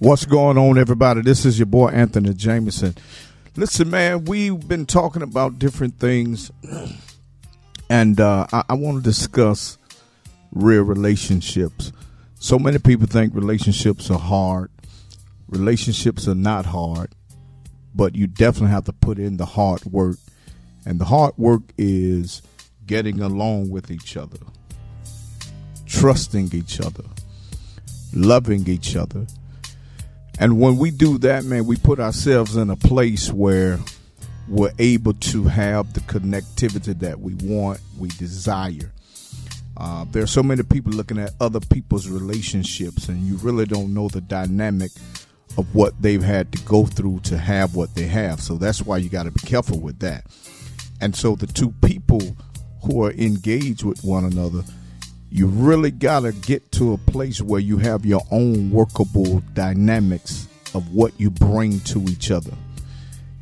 What's going on, everybody? This is your boy Anthony Jameson. Listen, man, we've been talking about different things, and I want to discuss real relationships. So many people think relationships are hard. Relationships are not hard, but you definitely have to put in the hard work. And the hard work is getting along with each other, trusting each other, loving each other. And when we do that, man, we put ourselves in a place where we're able to have the connectivity that we want, we desire. There are so many people looking at other people's relationships, and you really don't know the dynamic of what they've had to go through to have what they have. So that's why you got to be careful with that. And so the two people who are engaged with one another, you really got to get to a place where you have your own workable dynamics of what you bring to each other.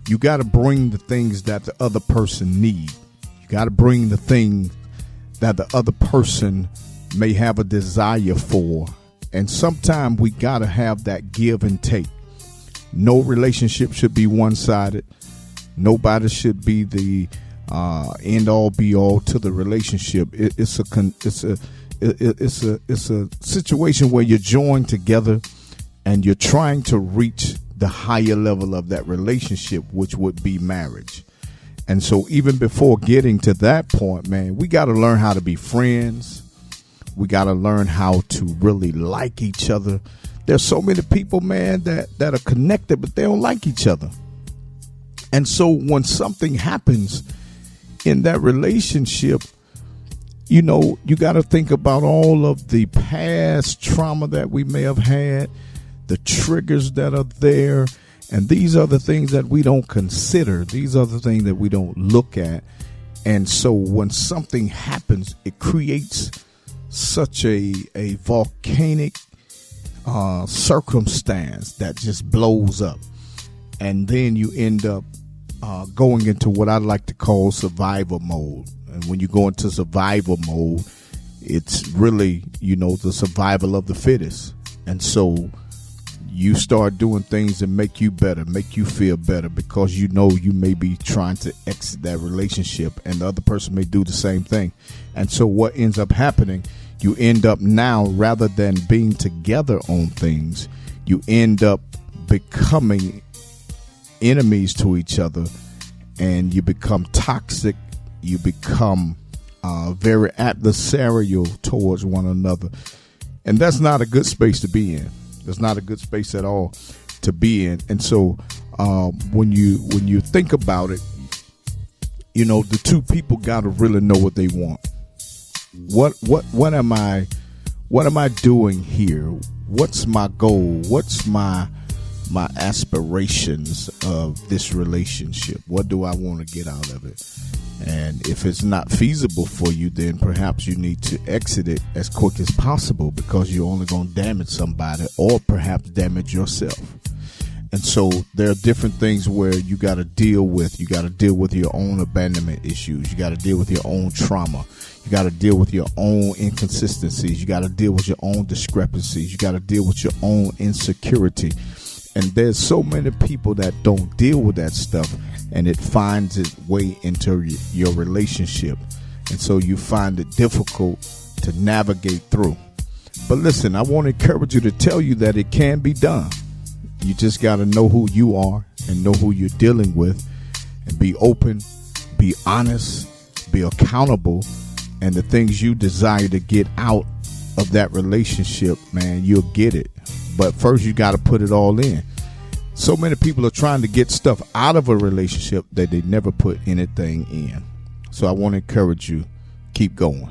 You got to bring the things that the other person needs. You got to bring the things that the other person may have a desire for. And sometimes we got to have that give and take. No relationship should be one-sided. Nobody should be the end all be all to the relationship. It's a situation where you're joined together and you're trying to reach the higher level of that relationship, which would be marriage. And so even before getting to that point, man, we got to learn how to be friends. We got to learn how to really like each other. There's so many people, man, that are connected, but they don't like each other. And so when something happens in that relationship, you know, you got to think about all of the past trauma that we may have had, the triggers that are there. And these are the things that we don't consider. These are the things that we don't look at. And so when something happens, it creates such a volcanic circumstance that just blows up. And then you end up going into what I like to call survival mode. And when you go into survival mode, it's really, you know, the survival of the fittest. And so you start doing things that make you better, make you feel better, because you know you may be trying to exit that relationship and the other person may do the same thing. And so what ends up happening, you end up now, rather than being together on things, you end up becoming enemies to each other, and you become toxic. You become very adversarial towards one another, and that's not a good space to be in. That's not a good space at all to be in. And so when you think about it, you know, the two people got to really know what they want. What am I doing here? What's my goal? What's my aspirations of this relationship? What do I want to get out of it? And if it's not feasible for you, then perhaps you need to exit it as quick as possible, because you're only going to damage somebody or perhaps damage yourself. And so there are different things where you got to deal with. You got to deal with your own abandonment issues. You got to deal with your own trauma. You got to deal with your own inconsistencies. You got to deal with your own discrepancies. You got to deal with your own insecurity. And there's so many people that don't deal with that stuff, and it finds its way into your relationship. And so you find it difficult to navigate through. But listen, I want to encourage you to tell you that it can be done. You just got to know who you are and know who you're dealing with, and be open, be honest, be accountable, and the things you desire to get out of that relationship, man, you'll get it. But first you got to put it all in. So many people are trying to get stuff out of a relationship that they never put anything in. So I want to encourage you, keep going.